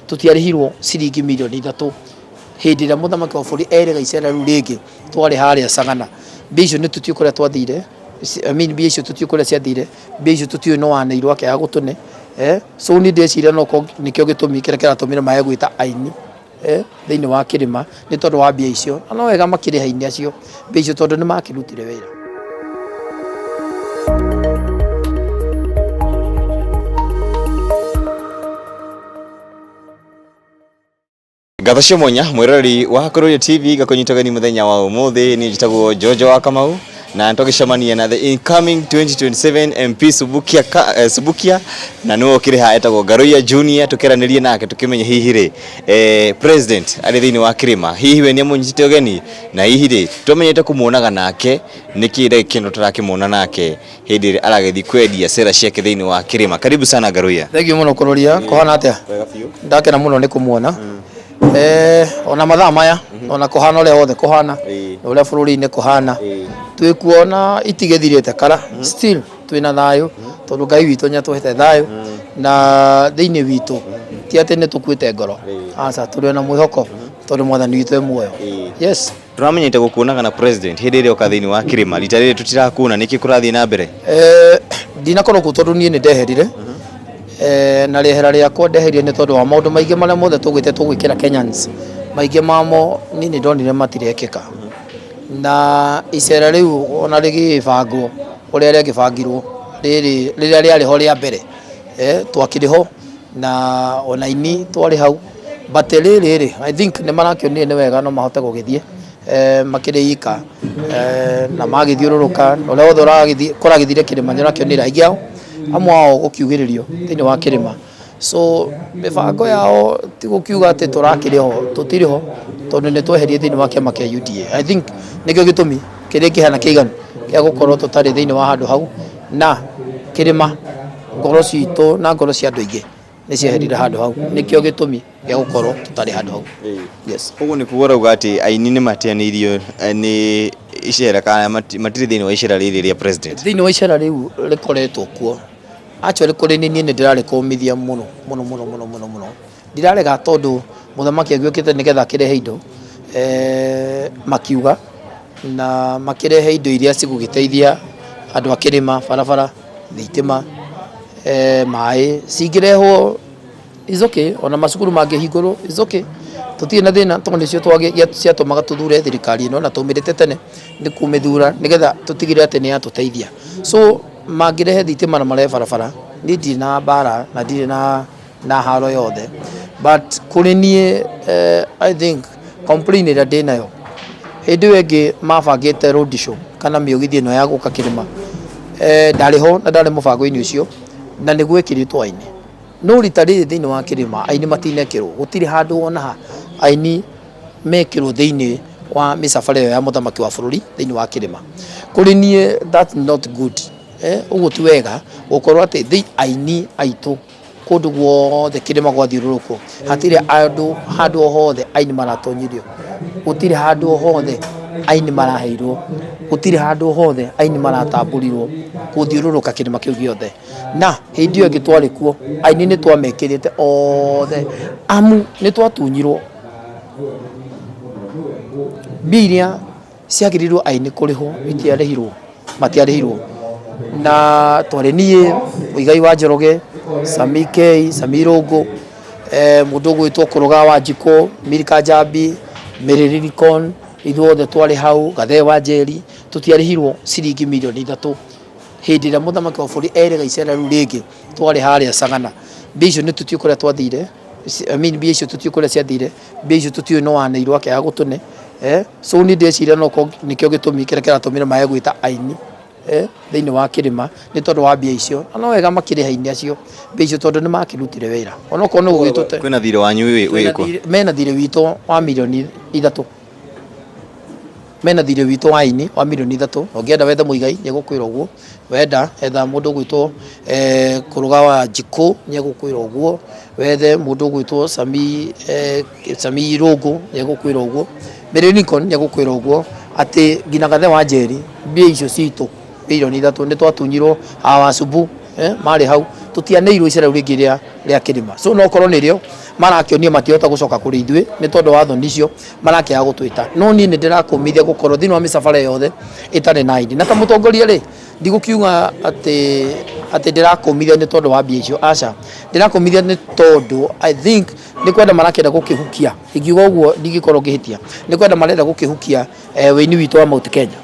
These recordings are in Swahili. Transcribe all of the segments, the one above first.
tutiarihirwo ciringi milioni 3 hindi ria muthamaki wa bũrũri erega icera riu ringi twari haria Sagana. Mbia icio ni tutiu kuria twathire, mbia icio tutiu kuria ciathire, mbia icio tutiu no waneirwo akĩaga gũtũne. So ni ndeciria no nikio gĩtũmi kĩrĩa kĩratũmire mahe gwĩta aini thĩinĩ wa kĩrĩma nĩ tondũ wa mbia icio, no wega makĩrĩha aini acio mbia icio tondũ nĩ makĩrutire wĩra. Gathacio Monya mwirori wa Kururia TV gakonyitagani muthenya wa umuthi ni njitagwo Jojo wa Kamau na ntogicemania na the incoming 2027 MP Subukia na no kiriha etagwo Garoia Junior tukeranirie nake tukimenye hihi ri president ari thiini wa kirima hihi we ni munyite ogeni na hihi ri tumenyete kumuonaga nake nikire kindu turakimona nake hindi ri aragethi kwendia sera ciake thiini wa kirima. Karibu sana Garoia. Thank you muno Kururia kohana atia ndakena muno ni kumuona ona mathaa maya ona kuhana ule wothe kuhana ule bũrũri-inĩ kuhana twikuona itigethirite kara still twina thayo tondu Ngai witũ nyatũhete thayo na thĩinĩ witũ ti atĩ nĩ tũkuĩte ngoro aca tũrĩ na mwĩhoko tondu mwathani witũ e muoyo. Yes, turamenyete gukuonaga na president hindi ĩrĩa ũka thĩinĩ wa kirima rita rĩrĩ tũtirakuona nĩkĩ kũrathiĩ na mbere? Ndinakorwo kuo tondu niĩ nĩ ndeherire na rĩehera rĩakwa ndeherie nĩ tondũ wa maũndũ maingĩ marĩa mothe tũgwĩte tũgwĩkĩra Kenyans maingĩ mamo niĩ nĩ ndonire matirekĩka na icera rĩu ona rĩgĩbangwo ũrĩa rĩagĩbangirwo rĩrĩa rĩarĩ ho rĩa mbere twakĩrĩ ho na ona ini twarĩ hau but rĩrĩ I think nĩ marakĩonire nĩ wega no mahote gũgĩthiĩ makĩrĩika na magĩthiũrũrũka ũrĩa wothe kũragĩthire kĩrĩma nĩ ũrakĩonire aingĩ ao amwe ao gũkiugĩrĩrio thĩinĩ wa kĩrĩma. So mĩbango yao ti gũkiuga atĩ tũrakĩrĩ ho tũtirĩ ho tondũ nĩ tweherie thĩinĩ wa kĩama kĩa UDA. I think nĩkĩo gĩtũmi kĩrĩa kĩhana kĩiganu gĩa gũkorwo tũtarĩ thĩinĩ wa handũ hau na kĩrĩma ngoro citũ na ngoro cia andũ aingĩ nĩ cieherire handũ hau nĩkĩo gĩtũmi gĩa gũkorwo tũtarĩ handũ hau. Yes, ũguo nĩ kuuga rauga atĩ aini nĩ mateanĩirio nĩ icera kana matirĩ thĩinĩ wa icera rĩrĩ rĩa president? Thĩinĩ wa icera rĩu rĩkoretwo kuo actually kũrĩ niĩ nĩ ndĩrarĩ kũmithia mũno ndirarega tondũ muthamaki agĩũkĩte nĩgetha akĩrehe indo makiuga na makĩrehe indo iria cigũgĩteithia andũ a kĩrĩma, barabara, thitima, maĩ cingĩrehwo is okay, ona macukuru mangĩhingũrwo is okay, tutirĩ na thĩna tondũ nĩcio ciatũmaga tũthure thirikari ĩno na tũmĩrĩte tene nĩ kũmĩthura nĩgetha tũtigĩrĩre atĩ nĩ yatũteithia. So mangĩrehe thitima na marehe barabara niĩ ndirĩ na mbara na ndirĩ na haro yothe but kũrĩ niĩ I think complain ĩrĩa ndĩnayo hĩndĩ ĩyo ĩngĩ mabangĩte road show kana mĩũgithi ĩno ya gũka kĩrĩma ndarĩ ho na ndarĩ mũbango-inĩ ũcio na nĩ gwĩkĩrĩtwo aini no rita rĩrĩ thĩinĩ wa kĩrĩma aini matinekĩrwo gũtirĩ handũ ona ha aini mekĩrwo thĩinĩ wa mĩsafara ĩyo ya mũthamaki wa bũrũri thĩinĩ wa kĩrĩma. Kũrĩ niĩ that's not good. Ũguo ti wega gũkorwo atĩ aini aitũ kũndũ guothe kĩrĩma gwathiũrũrũkwo hatirĩ handũ o hothe aini maratonyirio, gũtirĩ handũ o hothe aini maraheirwo, gũtirĩ handũ o hothe aini maratambũrirwo gũthiũrũrũka kĩrĩma kĩu gĩothe. Na hĩndĩ ĩyo ĩngĩ twarĩ kuo aini nĩ twamekĩrĩte othe amu nĩ twatunyirwo mbia iria ciagĩrĩirwo aini kũrĩhwo itiarĩhirwo matiarĩhirwo na twarĩ niĩ Mũigai wa Njoroge, Sami K, Sami Rongo, mũndũ ũgwĩtwo Kũrũga wa Njiko, Milka Njambi, Mĩrĩri Nikon, ithuothe twarĩ hau, Gathee wa Njeri, tũtiarĩhirwo ciringi milioni 3 hĩndĩ ĩrĩa mũthamaki wa bũrũri erega icera rĩu rĩngĩ twarĩ harĩa Sagana. Mbia icio nĩ tũtiũ kũrĩa twathire, mbia icio tũtiũ kũrĩa ciathire, mbia icio tũtiũ no waneirwo akĩaga gũtũne. So nĩ ndeciria no nĩkĩo gĩtũmi kĩrĩa kĩratũmire mahe gwĩta aini thĩinĩ wa kĩrĩma nĩ tondũ wa mbia icio no wega makĩrĩha aini acio mbia icio tondũ nĩ makĩrutire wĩra ona okorwo nĩ gũgĩtũte kwĩna thirĩ wanyu wĩkũ mena thirĩ witũ wa milioni 3 mena thirĩ witũ wa aini wa milioni 3 ũngĩenda wethe Mũigai nĩ egũkwĩra ũguo, wenda etha mũndũ ũgwĩtwo Kũrũga wa Njiko nĩ egũkwĩra ũguo, wethe mũndũ ũgwĩtwo Sami Rongo nĩ egũkwĩra ũguo, Mĩrĩri Nikon nĩ egũkwĩra ũguo atĩ nginya Gathee wa Njeri mbia icio citũ milioni 3 nĩ twatunyirwo Awasubu marĩ hau tutianĩirwo icera rĩu rĩngĩ rĩa kĩrĩma. So no korwo nĩrĩo marakionio matiota gucoka kuri ithuĩ nĩ tondũ wa thoni icio marakĩaga gũtwĩta no niĩ nĩ ndĩrakũmithia gũkorwo thĩinĩ wa mĩsafara yothe ĩtarĩ na ID na ta mũtongoria rĩ ndigũkiuga atĩ ndĩrakũmithia nĩ tondũ wa mbia icio aca ndĩrakũmithia nĩ tondũ I think nĩ kwenda marakĩenda gũkĩhukia ingiuga ũguo ndingĩkorwo ngĩhĩtia nĩ kwenda marenda gũkĩhukia wĩini witũ wa Mount Kenya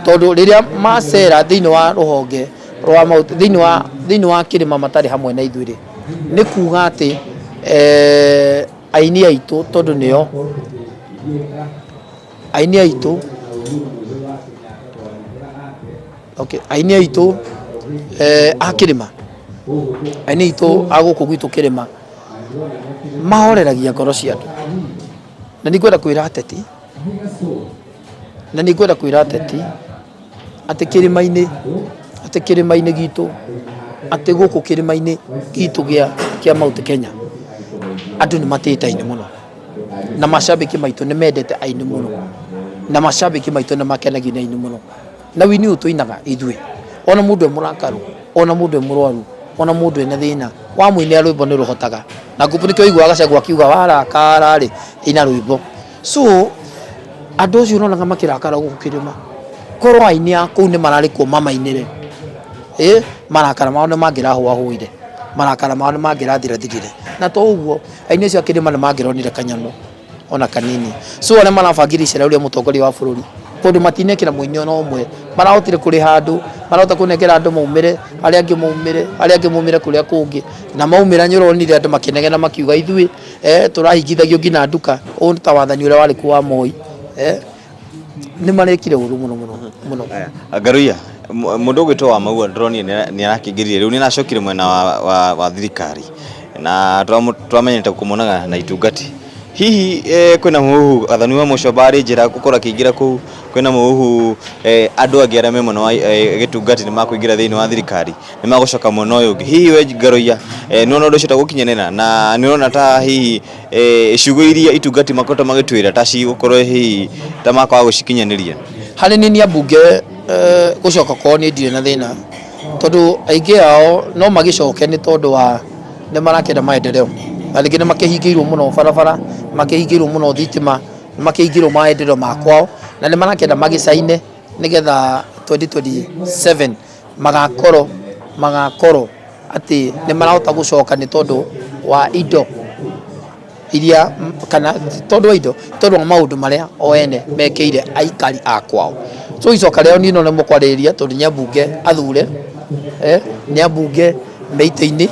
tondũ rĩrĩa macera thĩinĩ wa rũhonge rwa thĩinĩ wa kĩrĩma matarĩ hamwe na ithuĩ rĩ nĩ kuga atĩ aini aitũ tondũ nĩo aini aitũ aini aitũ a kĩrĩma aini aitũ a gũkũ gwitũ kĩrĩma mahoreragia ngoro cia andũ na nĩ ngwenda kwĩra ateti atĩ kĩrĩma-inĩ gitũ atĩ gũkũ kĩrĩma-inĩ gitũ kĩa Mount Kenya andũ nĩ matĩte aini mũno na macambĩki maitũ nĩ mendete aini mũno na macambĩki maitũ nĩ makenagio nĩ aini mũno na wini ũyũ tũinaga ithuĩ ona mũndũ mũrakaru ona mũndũ mũrwaru ona mũndũ ena thĩna wa mũinĩ rwĩmbo nĩ rũhotaga na ngupu nĩkĩo iguaga Gachagua akiuga warakara rĩ ina rwĩmbo so andũ acio ũronaga makĩrakara gũkũ kĩrĩma korwo aini a kũu nĩ mararĩ kuo mama-inĩ rĩ marakara mao nĩ mangĩrahũahũire marakara mao nĩ mangĩrathirathirire na to ũguo aini acio a kĩrĩma nĩ mangĩronire kanyamũ ona kanini so arĩa marabangire icera rĩrĩa mũtongoria wa bũrũri tondũ matinekĩra mũini ona ũmwe marahotire kũrĩ handũ marahota kũnengera andũ maumĩre arĩa angĩ maumĩre kũrĩa kũngĩ na maumĩra nĩũronire andũ makĩnegena makiuga ithuĩ tũrahingithagio nginya nduka ũũ ta wathani ũrĩa warĩ kuo wa Moi nĩ marekire ũru mũno Ngaruiya mũndũ ũgwĩtwo wa Maua ndĩronire nĩ arakĩingĩrire rĩu nĩ aracokire mwena wa thirikari na twamenyete kũmonaga na itungati hihi kwĩna mũhuhu athani wa mũco barĩ njĩra gũkorwo akĩingĩra kũu kwĩna mũhuhu andũ angĩ arĩa me mwena wa gĩtungati nĩ makũingĩra thĩinĩ wa thirikari nĩ magũcoka mwena ũyũ ũngĩ hihi we Ngaruiya nĩ wona ũndũ ũcio ta gũkinyanĩra na nĩ wona ta hihi ciugo iria itungati makoretwo magĩtwĩra ta cigũkorwo hihi ta makwaga gũcikinyanĩria harĩ nĩ ambunge gũcoka kwao nĩ ndirĩ na thĩna tondũ aingĩ ao no magĩcoke nĩ tondũ wa nĩ marakĩenda maendeleo arĩngĩ nĩ makĩhingĩirwo mũno barabara makĩhingĩirwo mũno thitima nĩ makĩhingĩirwo maendeleo ma kwao na nĩ marakĩenda magĩcaine nĩgetha 2027 magakorwo atĩ nĩ marahota gũcoka nĩ tondũ wa indo iria kana tondũ wa maũndũ marĩa o ene mekĩire aikari a kwao so icoka rĩao niĩ no nĩ mũkwarĩrĩria tondũ nĩ ambunge athure nĩ ambunge meitĩ-inĩ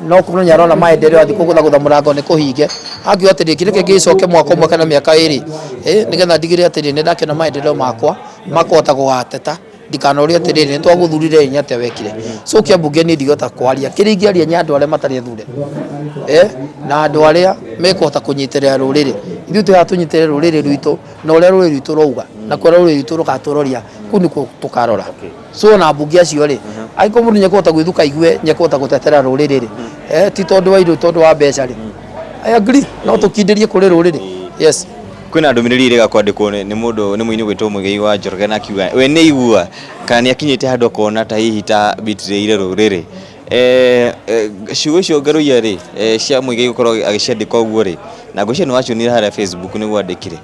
no kũmenya arona maendeleo athi kũgũthagũtha mũrango nĩ kũhinge angiuga atĩ rĩngĩ reke ngĩcoke mwaka ũmwe kana mĩaka ĩrĩ nĩgetha ndigĩrĩre atĩ nĩ ndakĩona maendeleo makwa makahota gũgateta ndikanoria atĩ rĩrĩ nĩ twagũthurire nĩ atĩa wekire so kĩambunge niĩ ndigota kwaria kĩrĩa ingĩaria nĩ andũ arĩa matarĩ athure na andũ arĩa mekũhota kũnyitĩrĩra rũrĩrĩ ithuĩ tũrĩa tũnyitĩrĩra rũrĩrĩ rwitũ na ũrĩa rũrĩrĩ rwitũ rauga na kũrĩa rũrĩrĩ rwitũ rũgatũroria kũu nĩkuo tũkarora so na ambunge acio rĩ angĩkorwo mũndũ nĩekũhota gwĩthuka igue nĩekũhota gũtetera rũrĩrĩ rĩ ti tondũ wa indo tondũ wa mbeca rĩ I agree no tũkindĩrie kũrĩ rũrĩrĩ yes kwĩna ndũmĩrĩri ĩrĩa kwandĩkwo nĩ mũndũ nĩ mũini gwĩtwo Muigai wa Njoroge na akiuga we nĩ igua kana nĩ akinyĩte handũ akona ta hihi ta bitirĩire rũrĩrĩ ciugo icio Ngaruiya rĩ cia Muigai gũkorwo agĩciandĩka ũguo rĩ na ngũcio nĩ wacionire harĩa Facebook nĩguo andĩkire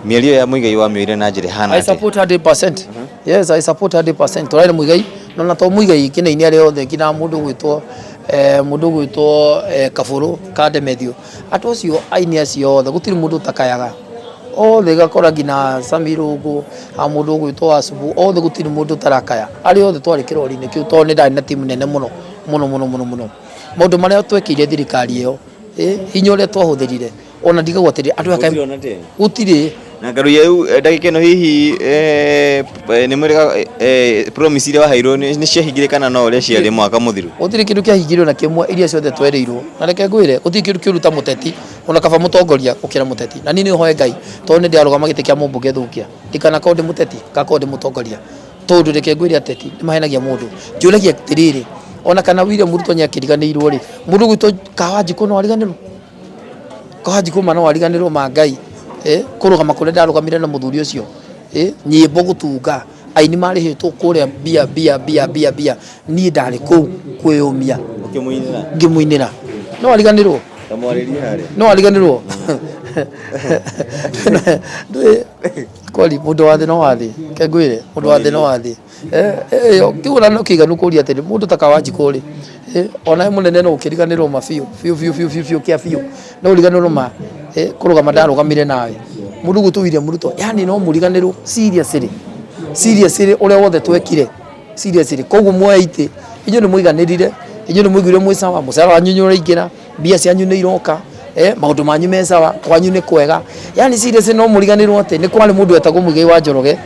mĩario ya Muigai wa mĩoire na njĩra hana I support 100%. Yes, I support 100%. Tũraire Muigai na to Muigai kĩnĩ-inĩ arĩa othe ngina mũndũ gwĩtwo Kabũrũ Kademethio atũ acio aini acio othe gũtirĩ mũndũ utakayaga othe gakora ngina Samirũngũ mũndũ gwĩtwo Asubu othe gũtirĩ mũndũ tarakaya arĩ othe twarĩ kĩrori-inĩ kĩu tondũ nĩ ndarĩ na timu nene mũno maũndũ marĩa twekĩire thirikari ĩyo hinya ũrĩa twahũthĩrire ona ndigagwo atĩ andũ aka gũtirĩ na Ngaruiya rĩu ndagĩka ĩno hihi nĩ mwĩrĩga promise iria waheirwo nĩ ciahingire kana no ũrĩa ciarĩ mwaka mũthiru gũtirĩ kĩndũ kĩahingirwo na kĩmwe iria ciothe twerĩirwo na reke ngwĩre gũtirĩ kĩndũ kĩũruta mũteti ona kaba mũtongoria gũkĩra mũteti na niĩ nĩ hoye Ngai tondũ nĩ ndĩarũgama gĩtĩ kĩa mũmbunge thũkia ndikanakorwo ndĩ mũteti ngakorwo ndĩ mũtongoria tondũ reke ngwĩre ateti nĩ mahenagia mũndũ njũragia atĩrĩrĩ ona kana William Ruto nĩakĩriganĩirwo rĩ mũndũ gwitũ Kawanjikũ no ariganĩrwo Kawanjikũ ma no ariganĩrwo ma Ngai kũrũgama kũrĩa ndarũgamire na mũthuri ũcio nyĩmbo gũtunga aini marĩhĩtwo kũrĩa bia niĩ ndarĩ kũu kwĩyũmia ngĩmũinĩra no ariganĩrwo no ariganirwo kwali mundu wa thi no wathi kengwire mundu wa thi no wathi yo kiura no kiganu kuria atiri mundu ta Kawanjiko ri ona munene no ukiriganirwo mafiu fiu kia fiu no uriganirwo ma kurugama ndarugamire nawe mundu gutuwiria muruto yani no muriganirwo seriously uria wothe twekire seriously koguo mwaite inyo ni muiganirire inyo ni muigire mwisawa musara wanyu nyuraingira bia cianyu ni iroka maundu manyu me sawa kwanyu ni kwega yani seriously no muriganirwo ate ni kwari mundu etagwo Muigai wa Njoroge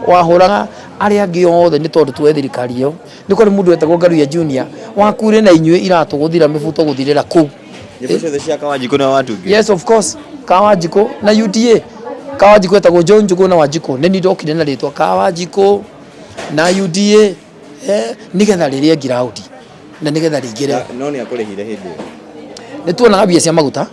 wahuraga aria angi othe ni tondu twe thirikari yo ni kwari mundu etagwo Ngaruiya Junior wakure na inyue iratu guthira mibuto guthirira ku yes of course Kawanjiko na UDA Kawanjiko etagwo John Njugu na Wanjiko ni ndokire na ritwa Kawanjiko na UDA nigetha riria ground na nigetha ringire no ni akurehire hindi ni tuona bia cia maguta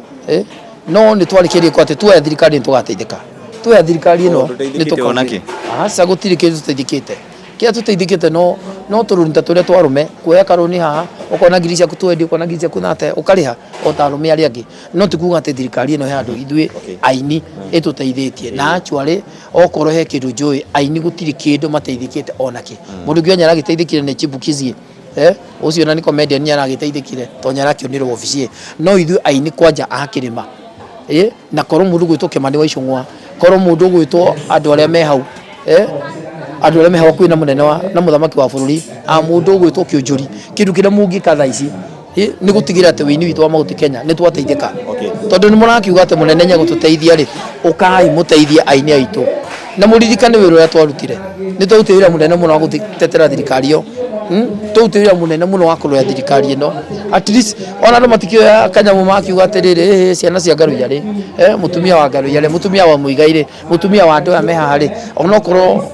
no ni twarikirie ko ati tuwe thirikari tugateithika tuwe thirikari ino ni tukonaki asa gutirike tuteithikite kia tuteithikite no turunta turia twarume kuoya karuni haha ukona ngiri cia kutwendi ukona ngiri cia kunate ukariha otarume ari angi no tikuga ati thirikari ino he andu ithue aini ituteithitie na actually okoro he kindu njui aini gutiri kindu mateithikite onaki mundu ngi onyara giteithikire ni Chibukizie ucio na ni comedian ni aragiteithikire tonyara kioniro office no ithue aini kwanja akirima na koro mundu gwitwo Kimani wa Icung'wa koro mundu gwitwo andu aria me hau andu aria me hau kwina munene wa na muthamaki wa bururi mundu gwitwo Kĩũnjũri kindu kira mungi katha ici ni gutigira ati wini witu wa maguti Kenya ni twateithika tondu ni murakiuga ati munene nya gututeithia ri ukai muteithie aini aitu na muririkane wira uria twarutire ni twautirira munene muno wa gutetera thirikari yo twautirira munene muno wa kuroya thirikari ino at least ona ndo matikio ya kanyamu makiuga atiriri ciana cia Ngaruiya ri mutumia wa Ngaruiya ri mutumia wa Muigai ri mutumia wa andu aya me haha ri ona korwo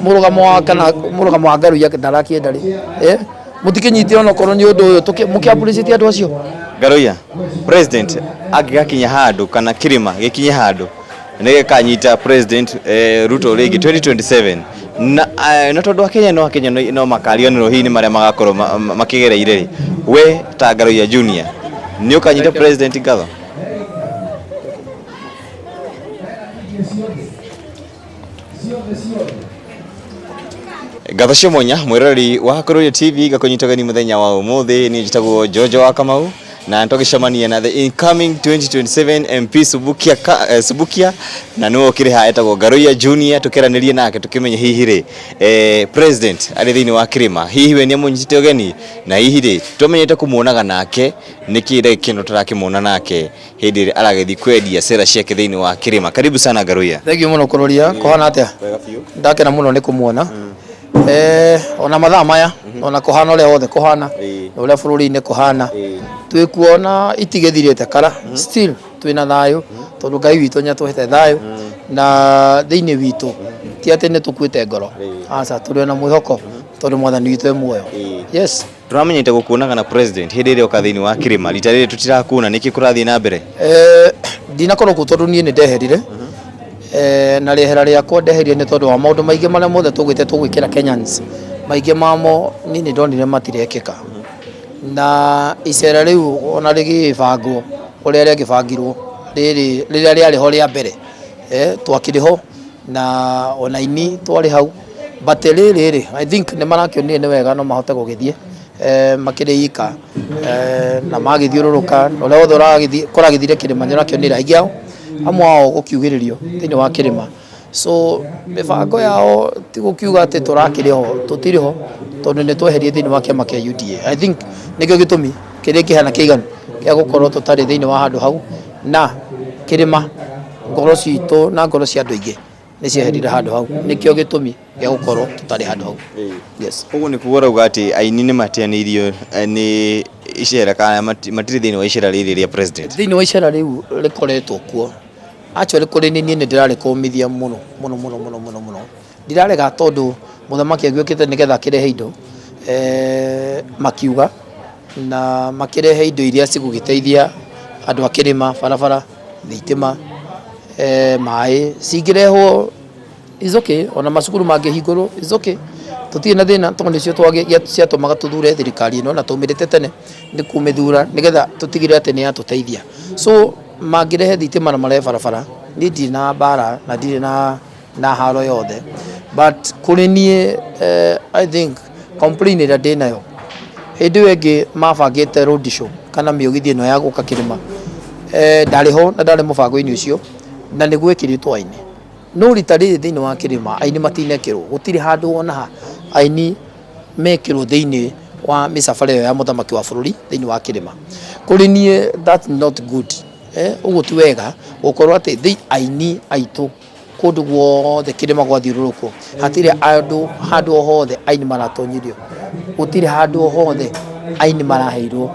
murugamo wa Ngaruiya ndarakienda ri mutikinyitire ona korwo ni undu uyu mukiappreciate andu acio Ngaruiya president agigakinya handu kana kirima gikinye handu nige kanyita president Ruto rigi 2027 na tondu Kenya no makarionero hini maria magakorwo makigereire ri we ta Ngaruiya Junior ni ukanyita president ngatho Ngatho cia mwanya mwirori wa Karoria TV gakonyitagani muthenya wa umuthi ni njitagwo Jojo wa Kamau na ntogicemania na the incoming 2027 MP Subukia na no kiriha etagwo Ngaruiya Junior tukiranirie nake tukimenye hihi ri president ari thiini wa kirima hihi we ni munyite ogeni na hihi ri tumenyete kumuonaga nake nikire kino turakimona nake hindi aragethi kwendia sera ciake thiini wa kirima. Karibu sana Ngaruiya. Thank you muno kuroria kohana atia ndakena muno ni kumuona ona mathaa maya ona kuhana uria wothe kuhana uria bururi-ini kuhana twikuona itigethirite kara still twina thayo tondu Ngai witu nya tuhete thayo na thiini witu ti ati ni tukwite ngoro aca turi na mwihoko tondu mwathani witu e muoyo yes turamenyete gukuonaga na president hindi ria uka thiini wa kirima rita riri tutirakuna niki kurathii na mbere ndinakorwo ku tondu nie ni ndeherire na rihera riakwa ndeherie ni tondu wa maundu maingi maria mothe tugwite tugwikira Kenyans maingi mamo nini ndonire matirekeka na icera riu ona rigibangwo uria rigibangirwo riria riari ho ria mbere twakiriho na ona ini twari hau but riri I think ni marakionire ni wega no mahote gugithie makiriika na magithiururuka uria wothe uragithie kuragithire kirima nyorakionire aingi ao amwe ao gukiugiririo thiini wa kirima so mibango yao ti gukiuga ati turakiriho tutiriho tondu ni tweherie thiini wa kiama kia UDA. I think nikio gitumi kiria kihana kiiganu kia gukorwo tutari thiini wa handu hau na kirima ngoro citu na ngoro cia andu aingi ni cieherire handu hau nikio gitumi gia gukorwo tutari handu hau yes koguo ni kuga rauga ati aini ni matianirio ni icera kana matiri thiini wa icera riri ria president thiini wa icera riu rikoretwo kuo actually kuri ni ndirari kumithia muno ndirarega tondu muthamaki agwikite nigetha kirehe indo makiuga na makirehe indo iria cigugiteithia andu akirima barabara thitima mai cingirehwo is okay ona macukuru mangihingurwo is okay tutie na thina tondu cio twage cia tumaga tuthure thirikari ino na tumirite tene ni kumithura nigetha tutigire ati ni ya tuteithia so magirehe thitima na mare barabara ni ndi na bara na ndi na haro yothe but kuri nie I think complain ira ndi nayo hindi wengi mabangite road show kana miugithi ino ya guka kirima ndari ho na ndari mubango-ini ucio na ni gwekiritwo aini no ritari thiini wa kirima aini matinekirwo gutiri handu ona aini mekirwo thiini wa misafara ya muthamaki wa bururi thiini wa kirima kuri nie that's not good uguo ti wega gukorwo ati aini aitu kundu guothe kirima gwathiururuko hatire handu hothe aini maratonyirio gutire handu hothe aini maraheirwo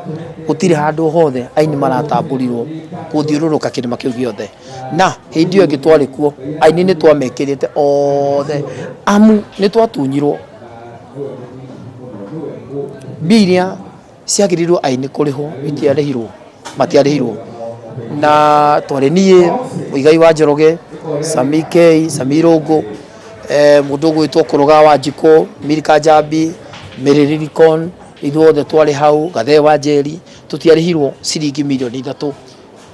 gutire handu hothe aini maratamburirwo kuthiururuka kirima kiu giothe na hindi iyo gitwarikuo aini ni twamekirite othe amu ni twatunyirwo biria ciagirirwo aini kuriho itiarehirwo matiarehirwo na twari nie Muigai wa Njoroge Samirogo mundu gwitwo Kuruga wa Njiko Milka Jambi Miririkon ithuothe twari hau Gathe wa Njeri tutiarehirwo ciringi milioni 3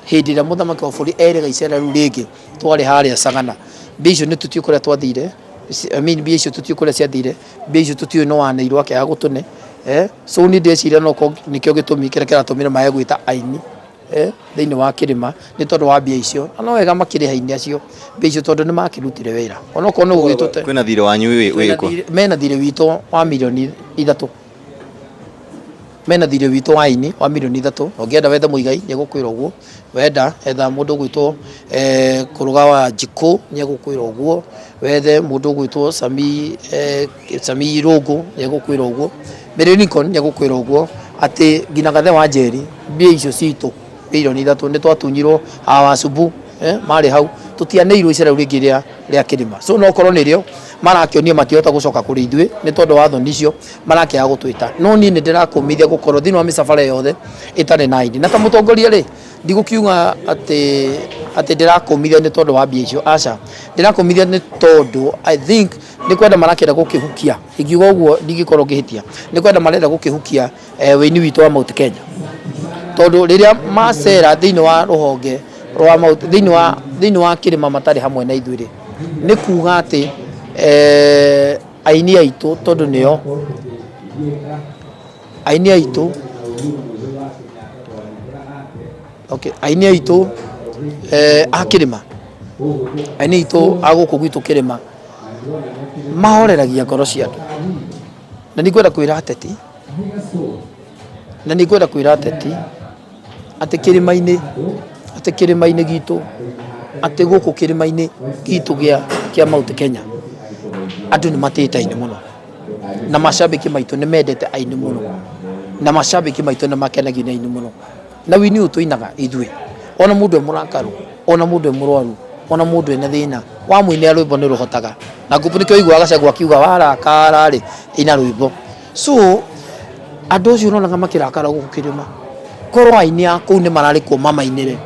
hindi ira muthamaki wa bũrũri erega icera riu ringi twari haria Sagana bicio ni tutiu kuria twathire bicio tutiu kuria ciathire bicio tutiu no waneirwo akĩaga gũtũne so ni ndeciria no nikio gĩtũmi kĩrĩa kĩratũmire mae gwĩta aini thiini wa kirima ni tondu wa mbia icio no wega makire haini acio mbia icio tondu ni makirutire wira ona ko no gugitute kwina thire wanyu wiko mena thire wito wa milioni 3 mena thire wito wa aini wa milioni 3 ongienda wethe Muigai ni gukwira uguo wenda etha mundu gwitwo Kuruga wa Njiko ni gukwira uguo wethe mundu gwitwo Sami Rogo ni gukwira uguo Miririkon ni gukwira uguo ati ngina Gathe wa Njeri mbia icio citu milioni 3 ni twatunyirwo awasubu mari hau tutianeirwo icera ringi ria kirima so no korwo nirio marakionio matiota gucoka kuri ithui ni tondu wa thoni icio marakiaga gutwita no ni ndirakumithia gukorwo thini wa misafara yothe itari na idi na ta mutongoria ri ndigukiuga ati ndirakumithia ni tondu wa mbia icio aca ndirakumithia ni tondu I think ni kwenda marakira gukihukia ingiuga uguo ndigikorwo ngihitia ni kwenda marenda gukihukia wini witu wa Mount Kenya tondu riria macera thini wa ruhonge rwa Mount thini wa kirima matari hamwe na ithuĩ ni kuga ati aini aitu tondu nio aini aitu aini aitu akirima aini aitu aguku gwitu kirima mahoreragia ngoro cia andu na ni kwenda kwira ateti ati kirima-ini gitu ati guku kirima-ini gitu kia Mount Kenya andu ni matite aini muno na mashabiki maitu ni mendete aini muno na mashabiki maitu ni makenagio ni aini muno na wini utuinaga ithui ona mundu emurakaru ona mundu emurwaru ona mundu ena thina wa muine rwimbo ni ruhotaga na ngupunikio igwa Gachagua akiuga warakara ri ina rwimbo so andu cio nonaga makirakara guku kirima korwo aini aku ni mararikwo mama-inire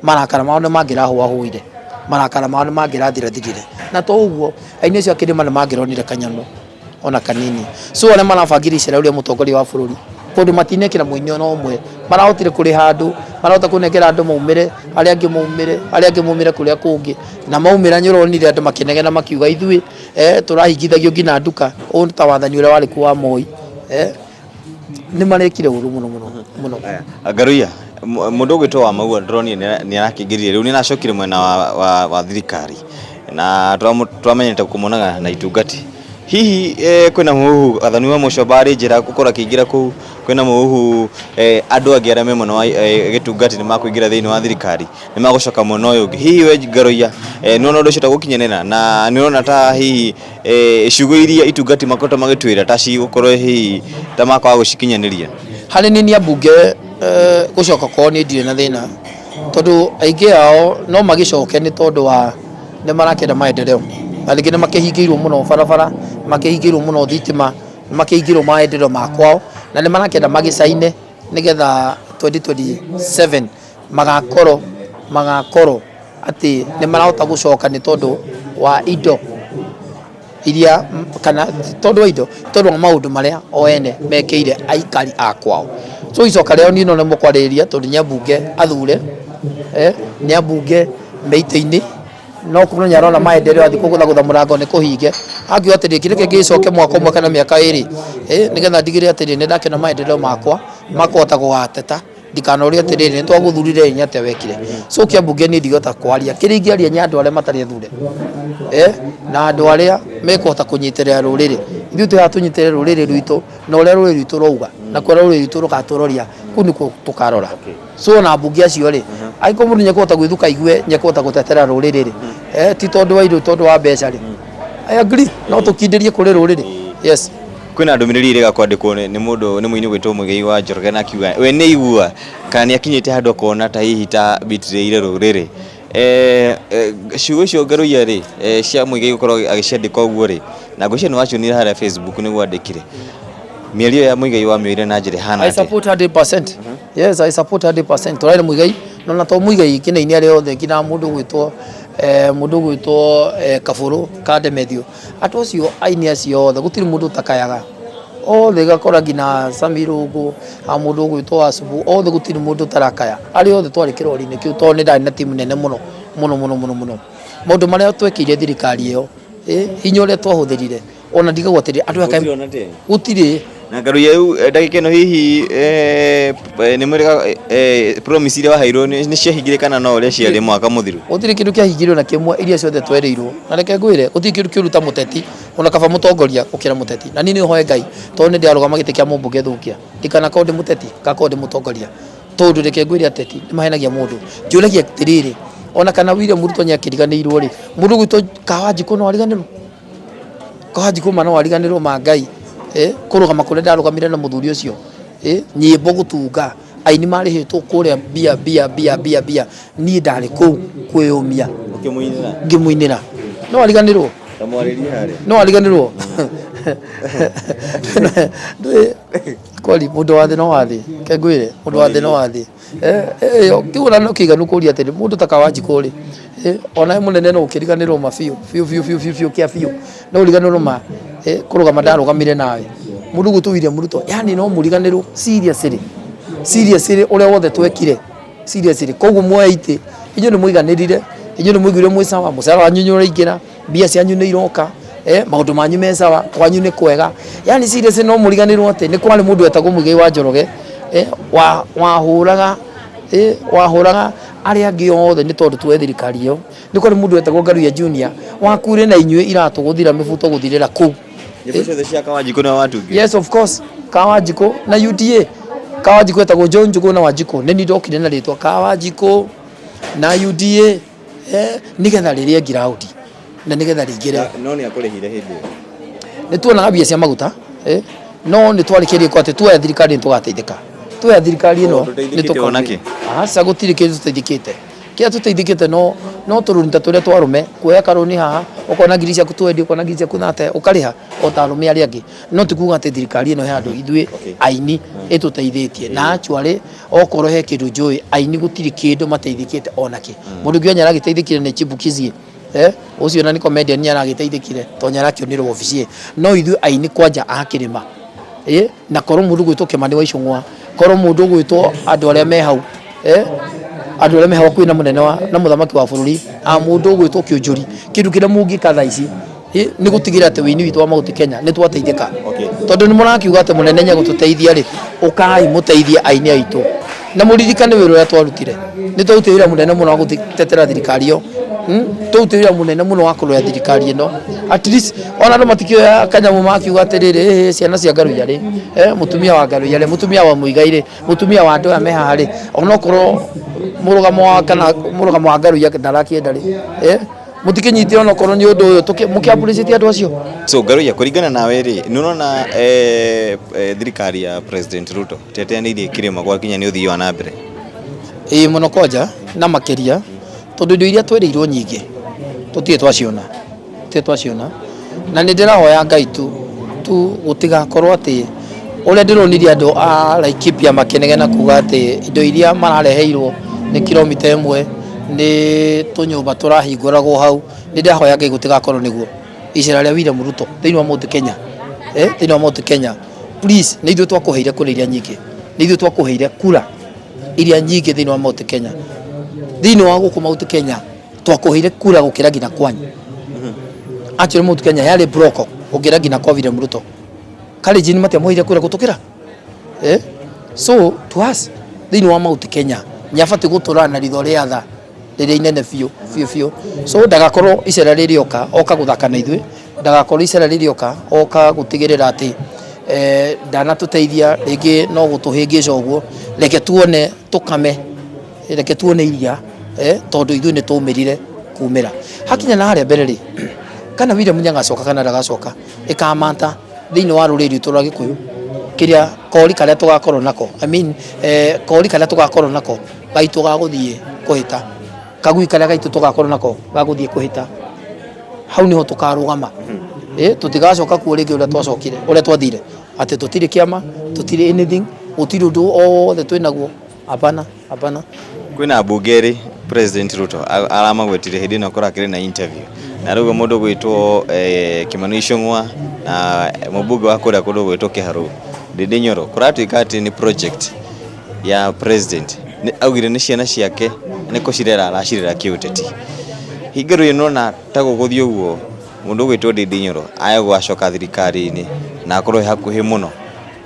marakara mao ni mangirahua huire marakara mao ni mangirathirathirire na to uguo aini acio akirima ni mangironire kanyano ona kanini so ona marabangire icera uria mutongoria wa bururi tondu matinekira muini ona umwe marahotire kuri handu marahota kunekera andu maumire aria angi maumire kuria kungi na maumira nyironire andu makinegena makiuga ithui turahingithagio ngina nduka u ta wathani uria wari kuwa Moi ni marekire uru muno Ngaruia mundu gwitwo wa Maua drone ni arakingiririe riu ni aracokire mwena wa thirikari na twamenyete kumuonaga na itungati hihi kwina muhu athani wa mucobari njira gukora kingira ku kwina muhu andu angi aria me mwena wa gitungati ni makuingira thiini wa thirikari ni magucoka mwena uyu ungi hihi we Ngaruia ni ona undu ucio gukinyanira na ni ona ta hihi ciugo iria itungati makota magitwira ta ci gukorwo hihi ta makwa gucikinyaniria hari ni ambunge gucoka kwao ni ndire na thina tondu aingi ao no magicoke ni tondu wa ni marakenda maendeleo alingi ni makihingirwo muno barabara makihingirwo muno thitima makihingirwo maendeleo makwao na ni marakenda magicaine nigetha 2027 magakoro ati ni marahota gucoka ni tondu wa indo iria kana tondu wa indo tondu wa maundu maria o ene mekeire aikari akwao. So icoka rĩao niĩ no nĩ mũkwarĩrĩria tondu nĩ ambunge athure nĩ ambunge meitĩ-inĩ no kuno nyarona maendeleo athi kugutha murango ni kuhinge akiuga atĩ kĩrĩa kĩngĩcoke mwaka ũmwe kana mĩaka ĩrĩ nĩgetha ndigĩrĩre atĩ nĩ ndakena maendeleo makwa makahota gũgateta ndikanoria atĩrĩrĩ nĩ twagũthurire nya atĩa wekire. So kĩambunge niĩ ndigota kwaria kĩrĩa ingĩaria nya andũ arĩa matarĩ athure na andũ arĩa mekũhota kũnyitĩrĩra rũrĩrĩ. Ithuĩ tũha tũnyitĩrĩre rũrĩrĩ rwitũ na ũrĩa rũrĩrĩ rwitũ rauga na kũrĩa rũrĩrĩ rwitũ rũgatũroria kũu nĩkuo tũkarora. So na mbunge acio rĩ angĩkorwo mũndũ nĩekũhota gwĩthuka igue nĩekũhota gũtetera rũrĩrĩ rĩ ti tondu wa indo tondu wa mbeca rĩ I agree no tukindĩrie kũrĩ rũrĩrĩ. Yes, kwina ndũmĩrĩri ĩrĩa kwandĩkwo nĩ mũndũ nĩ mũini gwĩtwo Muigai wa Njoroge na akiuga we nĩ igua kana nĩ akinyĩte handũ akona ta hihi ta bitĩrĩire rũrĩrĩ. Ciugo icio Ngaruiya rĩ cia Muigai gũkorwo agĩciandĩka ũguo rĩ na ngũcio nĩ wacionire harĩa Facebook nĩguo andĩkire mĩario ya Muigai wa mĩoire na njĩra hana. I support 100%. Yes, I support 100%. Tũraire Muigai no na to Muigai kĩnĩ-inĩ arĩa othe ngina mũndũ gwĩtwo Kaburu Kademethio atũ acio aini acio othe gũtirĩ mũndũ takayaga othe gakora ngina Samirũngũ mũndũ gwĩtwo Asubu othe gũtirĩ mũndũ tarakaya arĩ othe twarĩ kĩrori-inĩ kĩu tondũ nĩ ndarĩ na timu nene mũno maũndũ marĩa twekĩire thirikari ĩyo hinya ũrĩa twahũthĩrire ona ndigagwo atĩrĩ andũ aka gũtirĩ na Ngaruiya rĩu ndagĩka ĩno hihi nĩ mwĩrĩga promise iria waheirwo nĩ ciahingire kana no ũrĩa ciarĩ mwaka mũthiru. Gũtirĩ kĩndũ kĩahingirwo na kĩmwe iria ciothe twerĩirwo na reke ngwĩre gũtirĩ kĩndũ kĩruta mũteti ona kaba mũtongoria gũkĩra mũteti na niĩ nĩ hoye Ngai tondũ nĩ ndĩarũgama gĩtĩ kĩa mũmbunge thũkia ndikanakorwo ndĩ mũteti ngakorwo ndĩ mũtongoria tondũ reke ngwĩre ateti nĩ mahenagia mũndũ njũragia atĩrĩrĩ ona kana William Ruto nĩakĩriganĩirwo rĩ mũndũ gwĩtwo Kawanjikũ no ariganĩrwo Kawanjikũ ma no ariganĩrwo ma Ngai kũrũgama kũrĩa ndarũgamire na mũthuri ũcio nyĩmbo gũtunga aini marĩhĩtwo kũrĩa bia niĩ ndarĩ kũu kwĩyũmia ngĩmũinĩra no ariganĩrwo no ariganĩrwo kweli mũndũ wa thĩ no wa thĩ ke ngwĩre mũndũ wa thĩ no wa thĩ kĩgũrano kĩiganu kũria atĩrĩ mũndũ ta Kawanjikũ rĩ ona mũnene no ũkĩriganĩrwo ma biũ kĩa biũ no ũriganĩrwo ma kũrũgama ndarũgamire nawe mũndũ gwĩtwo William Ruto yani no mũriganĩrwo seriously ũrĩa wothe twekire seriously koguo muoya itĩ inyuĩ nĩ mũiganĩrire inyuĩ nĩ mũiguire mwĩ sawa mũcara wanyu nĩ ũraingĩra mbia cianyu nĩ iroka maũndũ manyu me sawa kwanyu nĩ kwega yani seriously no mũriganĩrwo atĩ nĩ kwarĩ mũndũ wetagwo Muigai wa Njoroge wahũraga arĩa angĩ othe nĩ tondũ tuwe thirikari ĩyo nĩ kwarĩ mũndũ wetagwo Ngaruiya Junior wakuire na inyuĩ iratũ gũthira mĩbuto gũthirĩra kũu. Yes, of course Kawanjikũ na UDA Kawanjikũ etagwo John Njũgũ na Wanjikũ nĩ niĩ ndokire na rĩtwa Kawanjikũ na UDA nĩgetha rĩrĩa ngiraũndi na nĩgetha rĩingĩre no nĩ akũrĩhire hĩndĩ nĩ tuonaga mbia cia maguta no nĩ twarĩkĩrie kwa atĩ tuoya thirikari nĩ tũgateithĩka tuoya thirikari ĩno nĩ tũkonake aca gũtirĩ kĩndũ tũteithĩkĩte kĩrĩa tũteithĩkĩte no tũrũni ta tũrĩa twarũme kuoya karũni haha ũkona ngiri ciaku twendi ũkona ngiri ciaku nate ũkarĩha o ta arũme arĩa angĩ no tikuga atĩ thirikari ĩno he andũ ithuĩ aini ĩtũteithĩtie na actually okorwo he kĩndũ njũĩ aini gũtirĩ kĩndũ mateithĩkĩte onakĩ mũndũ ũngĩ onye aragĩteithĩkire nĩ Chibukizi ũcio na nĩ comedian nĩ aragĩteithĩkire to nyarakĩonirwo wabici no ithuĩ aini kwanja akĩrĩma na korwo mũndũ gwĩtwo Kĩmani wa Icũng'wa korwo mũndũ gwĩtwo andũ arĩa me hau andũ arĩa me hau kwĩna mũnene na mũthamaki wa bũrũri mũndũ gwĩtwo Kĩũnjũri kĩndũ kĩrĩa mũngĩka thaa ici nĩ gũtigĩra atĩ wĩini witũ wa Mount Kenya nĩ twateithĩka tondũ nĩ mũrakiuga atĩ mũnene nyagũtũteithia rĩ ũkai mũteithie aini aitũ na mũririkane wĩra ũrĩa twarutire nĩ twarutĩra mũnene mũno wa gũtetera thirikari ĩyo twarutĩra mũnene mũno wa kũrũya thirikari ĩno at least ona andũ matikĩoya kanyamũ makiuga atĩrĩrĩ ciana cia Ngaruiya rĩ mũtumia wa Ngaruiya rĩ mũtumia wa Muigai rĩ mũtumia wa andũ aya me haha rĩ onokorwo mũrũgamo wa Ngaruiya ndarakĩenda rĩ mũtikinyitire onokorwo nĩ ũndũ ũyũ mũkĩappreciate andũ acio. So Ngaruiya kũringana nawe rĩ nĩ ũrona thirikari ya President Ruto teteanĩirie kĩrĩma gwakinya nĩ ũthii wa na mbere mũno kwanja na makĩria tondũ indo iria twereirwo nyingĩ tũtirĩ twaciona na nĩ ndĩrahoya Ngai tu gũtigakorwo atĩ ũrĩa ndĩronirie andũ a Laikipia makĩnegena kuga atĩ indo iria marareheirwo nĩ kilomita ĩmwe nĩ tũnyũmba tũrahingũragwo hau nĩ ndĩrahoya Ngai gũtigakorwo nĩguo icera rĩa William Ruto thĩinĩ wa Mount Kenya thĩinĩ wa Mount Kenya please nĩ ithuĩ twakũheire kura iria nyingĩ nĩ ithuĩ twakũheire kura iria nyingĩ thĩinĩ wa Mount Kenya thĩinĩ wa gũkũ Mount Kenya twakũheire kura gũkĩra nginya kwanyu actually Mount Kenya yarĩ broko gũkĩra nginya kwa William Ruto Kalenjin matiamũheire kura gũtũkĩra so to us thĩinĩ wa Mount Kenya nyabati gũtũra na ritho rĩa tha rĩrĩa inene biũ so ndagakorwo icera rĩrĩ oka gũthaka na ithuĩ ndagakorwo icera rĩrĩ oka gũtigĩrĩra atĩ ndanatũteithia rĩngĩ no gũtũhĩngĩca ũguo reke tuone tũkame reke tuone iria tondũ ithuĩ nĩ tũmĩrire kumĩra hakinya na harĩa mbere rĩ kana William Nyangacoka kana ndagacoka ikamanta thĩinĩ wa rũrĩrĩ rwitũ rwa Gĩkũyũ kĩrĩa kori karĩa tũgakorwo nako kori karĩa tũgakorwo nako gaitũ gagũthiĩ kũhĩta kagui karĩa gaitũ tũgakorwo nako gagũthiĩ kũhĩta hau niho tũkarũgama tũtigacoka kuo rĩngĩ ũrĩa twacokire ũrĩa twathire atĩ tũtirĩ kĩama tũtirĩ anything gũtirĩ ũndũ othe twĩnaguo hapana kwĩna mbunge ĩrĩ President Ruto aramagwetire hĩndĩ ĩno kũrakĩrĩ na interview na rĩu mũndũ gwĩtwo Kimani Ichung'wa na mũmbunge wa kũrĩa kũndũ gwĩtwo Kĩharũ Ndindi Nyoro kũratuĩka atĩ nĩ project ya president augire nĩ ciana ciake nĩ kũcirera aracirera kĩũteti hingo ĩno na ta gũgũthiĩ ũguo mũndũ gwĩtwo Ndindi Nyoro agwacoka thirikari-inĩ na akorwo hakuhĩ mũno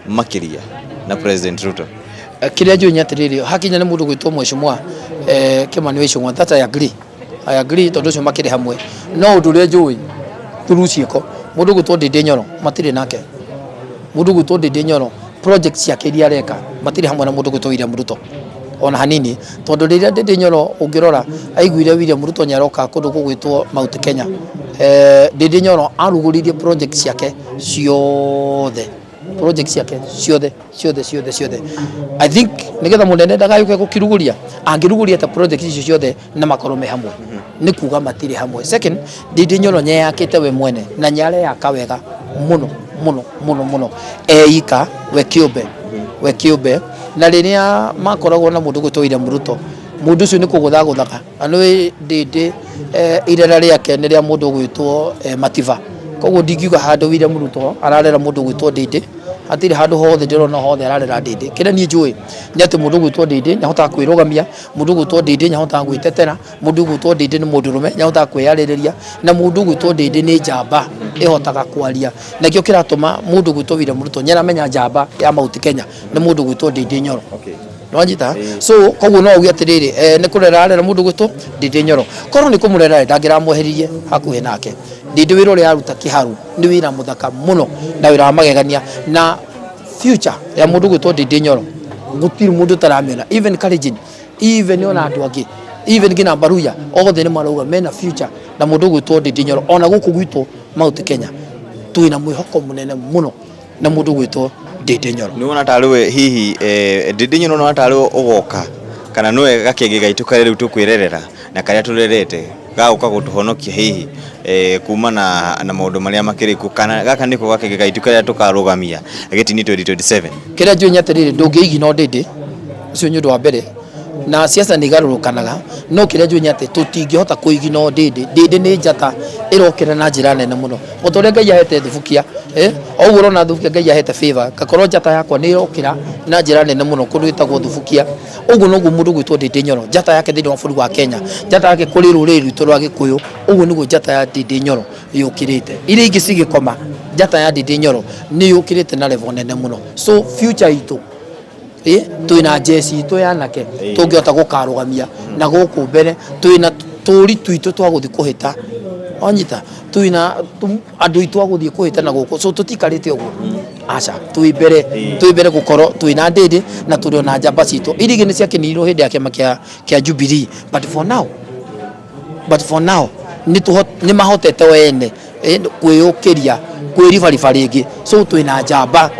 makĩria na President Ruto kĩrĩa njũĩ nĩ atĩrĩrĩ hakinya nĩ mũndũ gwĩtwo Mheshimiwa Kimani Ichung'wa that I agree tondũ ũcio makĩrĩ hamwe no ũndũ ũrĩa njũĩ through ciĩko mũndũ gwĩtwo Ndindi Nyoro matirĩ nake mũndũ gwĩtwo Ndindi Nyoro project ciake iria areka matirĩ hamwe na mũndũ gwĩtwo William Ruto ona hanini tondũ rĩrĩa Ndindi Nyoro ũngĩrora aiguire William Ruto nĩaroka kũndũ gũgwĩtwo Mount Kenya Ndindi Nyoro arugũririe project ciake ciothe I think nigetha munene ndagayuke gũkirugũria angĩrugũria ta project icio ciothe na makorwo me hamwe nĩ kuga matirĩ hamwe second Ndindi Nyoro nyeyakĩte we mwene na nyareyaka wega mũno eika we kĩũmbe na rĩrĩa makoragwo na mũndũ gwĩtwo William Ruto mũndũ ũcio nĩ kũgũthagũthaga anĩ Ndindi irera rĩake nĩ rĩa mũndũ gwĩtwo Mativa koguo ndingiuga handũ William Ruto ararera mũndũ gwĩtwo Ndindi hatirĩ handũ hothe ndĩrona hothe ararera Ndindi kĩrĩa niĩ njũĩ nĩ atĩ mũndũ gwĩtwo Ndindi nĩahotaga kwĩrũgamia mũndũ gwĩtwo Ndindi nĩahotaga gwĩtetera mũndũ gwĩtwo Ndindi nĩ mũndũrũme nĩahotaga kwĩyarĩrĩria na mũndũ gwĩtwo Ndindi nĩ njamba ĩhotaga kwaria nakĩo kĩratũma mũndũ gwĩtwo William Ruto nĩaramenya njamba ya Mount Kenya nĩ mũndũ gwĩtwo Ndindi Nyoro nwanyita so koguo no uge atĩrĩrĩ nĩ kũrera arera mũndũ gwĩtwo Ndindi Nyoro korwo nĩ kũmũrera ndangĩramweherie hakuhĩ nake Ndindi wĩra ũrĩa aruta Kĩharũ nĩ wĩra mũthaka mũno na wĩra wa magegania na future ya mũndũ gwĩtwo Ndindi Nyoro gũtirĩ mũndũ taramĩona even Kalenjin even ona andũ angĩ even ngina Mbaruya othe nĩ marauga mena future na mũndũ gwĩtwo Ndindi Nyoro ona gũkũ gwitũ Mount Kenya twĩna mwĩhoko mũnene mũno na mũndũ gwĩtwo Ndindi Nyoro nĩ wona tarĩwe hihi Ndindi Nyoro no tarĩwe ũgoka kana nĩwe gakĩngĩ gaitũ karĩa rĩu tũkwĩrerera na karĩa tũrerete gauka gũtũhonokia hihi kuma na maũndũ marĩa makĩrĩku kana gaka nĩko gakĩngĩ gaitũ karĩa tũkarũgamia gĩtini 2027 kĩrĩa njũĩ nĩ atĩrĩrĩ ndũngĩigina Ndindi ũcio nĩ ũndũ wa mbere na siasa nĩ igarũrũkanaga no kĩrĩa njũĩ nĩ atĩ tũtingĩhota kũigina Ndindi nĩ njata ĩrokĩra na njĩra nene mũno mũtũrĩa Ngai ahete thubukia o ũguo ũrona thubukia Ngai ahete favor gakorwo njata yakwa nĩ ĩrokĩra na njĩra nene mũno kũndũ gwĩtagwo thubukia ũguo noguo mũndũ gwĩtwo Ndindi Nyoro njata yake thĩinĩ wa bũrũri wa Kenya njata yake kũrĩ rũrĩrĩ rwitũ rwa Gĩkũyũ ũguo nĩguo njata ya Ndindi Nyoro yũkĩrĩte iria ingĩ cigĩkoma njata ya Ndindi Nyoro nĩ yũkĩrĩte na level nene mũno so future itũ twĩna jeci itũ yanake tũngĩhota gũkarũgamia na gũkũ mbere twĩna tũri twitũ twagũthiĩ kũhĩta onyita twĩna andũ itũ agũthiĩ kũhĩta na gũkũ so tũtikarĩte ũguo aca twĩ mbere gũkorwo twĩna Ndindi na tũrĩ ona njamba citũ iria ingĩ nĩ ciakĩnirirwo hĩndĩ ya kĩama kĩa Jubilee but for now nĩ mahotete wene kwĩyũkĩria kwĩribariba rĩngĩ so twĩna njamba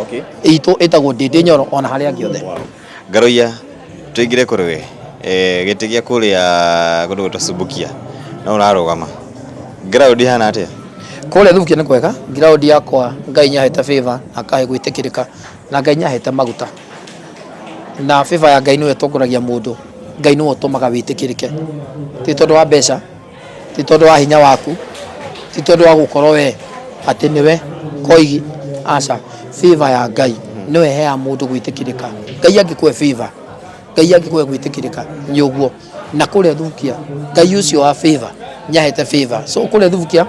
itũ ĩtagwo Ndindi Nyoro ona harĩa angĩ othe Ngaroiya tũingĩre kũrĩ we gĩtĩ gĩa kũrĩa kũndũ gwĩtwo Subukia no ũrarũgama ground ihana atĩa kũrĩa Subukia nĩ kwega ground yakwa Ngai nĩahete favor akahe gwĩtĩkĩrĩka na Ngai nĩahete maguta na favor ya Ngai nĩwe ĩtongoragia mũndũ Ngai nĩwe ũtũmaga wĩtĩkĩrĩke ti tondũ wa mbeca ti tondũ wa hinya waku ti tondu wa gukorwo we ati niwe koigi aca favor ya Ngai no hea mundu gwitikirika Ngai angikwe favor Ngai angikwe gwitikirika nyoguo na kuria thukia Ngai ucio wa favor nyahete favor so kuria thukia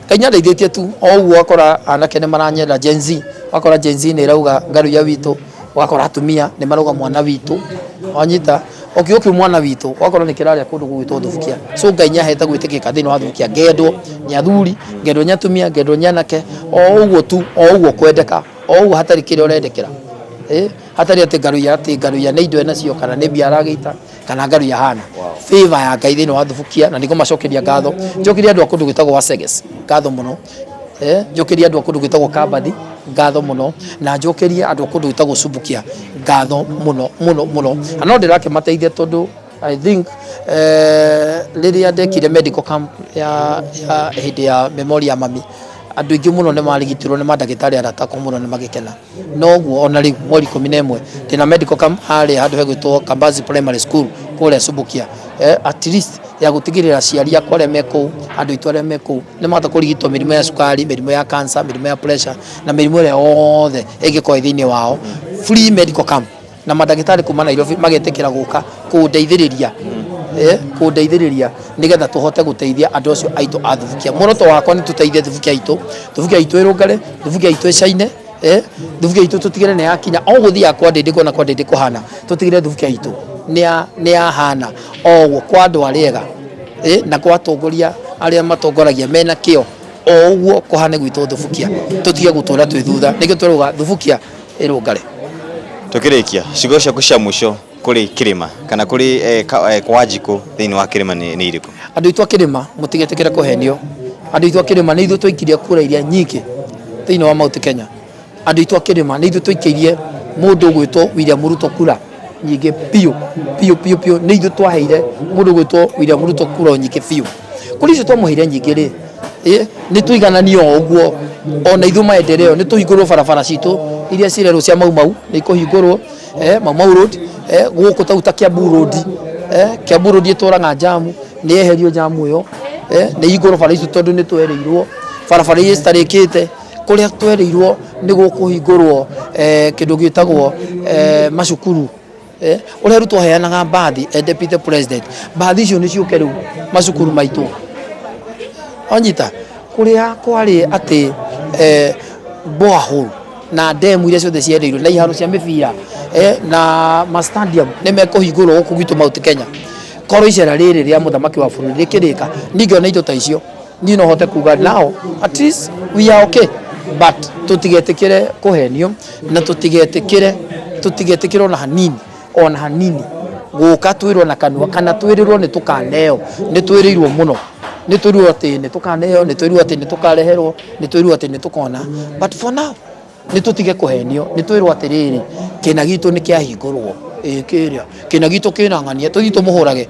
Ngai nyandeithĩtie tu o uguo akora anake nĩ maranyenda Gen Z akora Gen Z nĩ irauga ngaruya witũ wakora atumia nĩ marauga mwana witũ wanyita okioki mwana witũ wakora nĩ kĩraria kũndũ gwĩtwo thukia so Ngai nyahete gwĩtĩkĩka thĩinĩ wa thukia ngendwo nyathuri ngendwo nyatumia ngendwo nyanake o uguo tu o uguo kwendeka o uguo hatarĩ kĩrĩa ũrendekera hatarĩ atĩ ngaruya nĩ indo enacio kana nĩ mbia aragĩita kana ngaruya hana favor ya Ngai thĩinĩ wa thukia na nĩguo macokeria ngatho njokeria andũ a kũndũ gwĩtagwo Waseges ngatho mũno njokeria andũ a kũndũ gwĩtagwo Kambathi ngatho mũno na njokeria andũ a kũndũ gwĩtagwo Subukia ngatho mũno na no ndĩrakĩmateithia tondũ I think rĩrĩa ndekire medical camp ya hĩndĩ ya memoria mami andũ aingĩ mũno nĩ marigitirwo nĩ mandagĩtarĩ aratakwo mũno nĩ magĩkena noguo ona rĩu mweri 11 ndĩna medical camp harĩa handũ hegwĩtwo Kambazi Primary School kũrĩa Subukia at least ya gũtigĩrĩra aciari akwa arĩa me kũu andũ aitũ arĩa me kũu nĩ mahota kũrigitwo mĩrimũ ya cukari mĩrimũ ya cancer mĩrimũ ya pressure na mĩrimũ ĩrĩa yothe ĩngĩkorwo thĩinĩ wao free medical camp na mandagĩtarĩ kuma Nairobi magetĩkĩra gũka kũndeithĩrĩria nigetha tuhote guteithia andu acio aitu a thubukia muroto wakwa ni tuteithie thubukia aitu irungare thubukia aitu ecaine thubukia aitu tutigire ne yakinya o guthia kwa ndindiko na kwa ndindiko hana tutigire thubukia aitu ni hana oguo kwa andu ariega na kwa atongoria aria matongoragia mena kio o uguo kuhane gwitu thubukia tutige gutura twi thutha nigio turuga thubukia irungare tukirikia cigo ciaku cia mwisho kuri kirima kana kuri kwa Wanjiku thiini wa kirima ni iriku andu itwa kirima mutigetekera kuhenio andu itwa kirima ni ithu twikirie kura iria nyingi thiini wa Mount Kenya andu itwa kirima ni ithu twikirie mundu gwitwo William Ruto kura nyingi piu ni ithu twaheire mundu gwitwo William Ruto kura nyingi piu kuri icio twamuheire nyingi ri ni tuigananio uguo ona ithu maendeleo ni tuhingurwo barabara citu iria cirerwo cia mau ni kuhingurwo Mau Road guku tauta Kiambu Road Kiambu Road itũraga jamu ni eherio jamu yo ni igũrũ bara icio tondu ni twereirwo barabara iria citarĩkĩte kuria twereirwo ni gukuhingurwo kindu gĩtagwo macukuru uria rutwo heanaga mbathi deputy president mbathi icio ni ciũke rĩu macukuru maitũ onyita kuria kwari ati borehole na demu iria ciothe ciereirwo na iharo cia mĩbira na ma stadium nĩ mekũhingũrwo gũkũ gwitũ Mount Kenya korwo icera rĩrĩ rĩa mũthamaki wa bũrũri rĩkĩrĩka ningĩona indo ta icio niĩ no hote kuga now at least we are okay but tutigetikire kuhenio na tutigetikire ona hanini guka twirwo na kanua kana twirirwo ni tukaneo ni twirirwo muno ni twirirwo ati ni tukaneo ni twirirwo ati ni tukareherwo ni twirirwo ati ni tukona but for now ni tutige kuhenio ni twirwo atiriri kina gitu ni kiahingurwo kiria kina gitu kinangania tuthito muhurage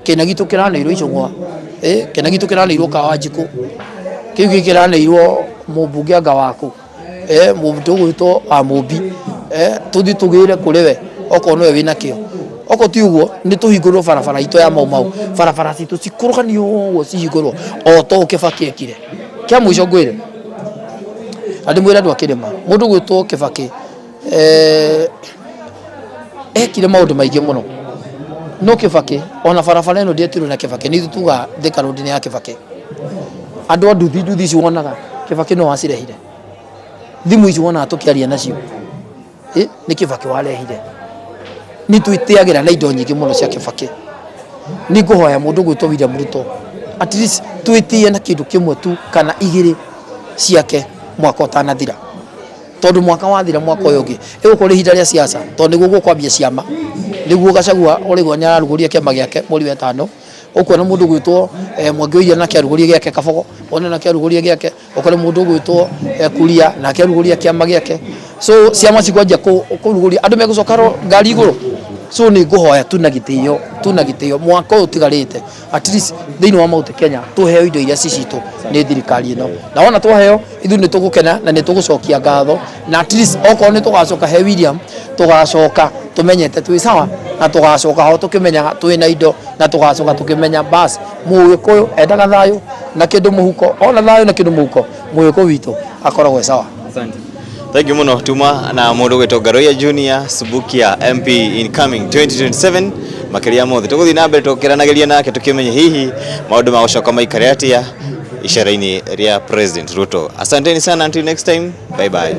kina gitu kiraneirwo icungwa kina gitu kiraneirwo ka Wanjiku kiu kiraneirwo mubunge anga waku mundu gwitwo Amobi tuthi tugire kuriwe oko nowe wina kio oko ti uguo ni tuhingurwo barabara ito ya mau barabara citu cikuruganio uguo cihingurwo o to Kibaki ekire kia mwisho ngwire andi mwira andu akirima mundu gwitwo Kibaki ekire maundu maingi muno no Kibaki ona barabara ino ndietirwo na Kibaki ni tuga Thika Road ni ya Kibaki andu a nduthi ciwonaga Kibaki no acirehire thimu ici wona tukiaria nacio ni Kibaki warehire ni twitiagira na indo nyingi muno cia Kibaki ni nguhoya mundu gwitwo William Ruto at least twitie na kindu kimwe tu kana igiri ciake mwaka utanathira tondu mwaka wathira mwaka uyu ungi igukorwo ihinda ria siasa tondu niguo gukwambia ciama niguo Gachagua urigwo nyararuguria kiama giake mweri wa 5 ukona mundu gwitwo Mwangi Uiya na kiaruguria giake Kabogo ona na kiaruguria giake ukona mundu gwitwo Kuria na kiaruguria kiama giake so ciama cikwanjia kuruguria andu megucokaro ngari iguru so ni nguhoya tuna gitio mwaka uyu tigarite at least thiini wa Mount Kenya tuheo indo iria cicitu ni thirikari ino na wona tuheo ithu ni tugukena na ni tugucokia ngatho na at least oko ni tugacoka he William tugacoka tumenyete twi sawa na tugacoka ho tukimenyaga twina indo na tugacoka tukimenya bas Mũgĩkũyũ endaga thayo na kindu muhuko ona thayo na kindu muhuko Muyuko witu akoragwo sawa. Asante. Thank you muno. Tuma na mundu gwetwo Garoya Junior Subukia MP incoming 2027 makiria mothe tuguthi na mbere tukiranagiria nake tukimenye hihi maundu ma gucoka maikare atia icera-ini ria President Ruto. Asanteni sana, until next time, bye bye.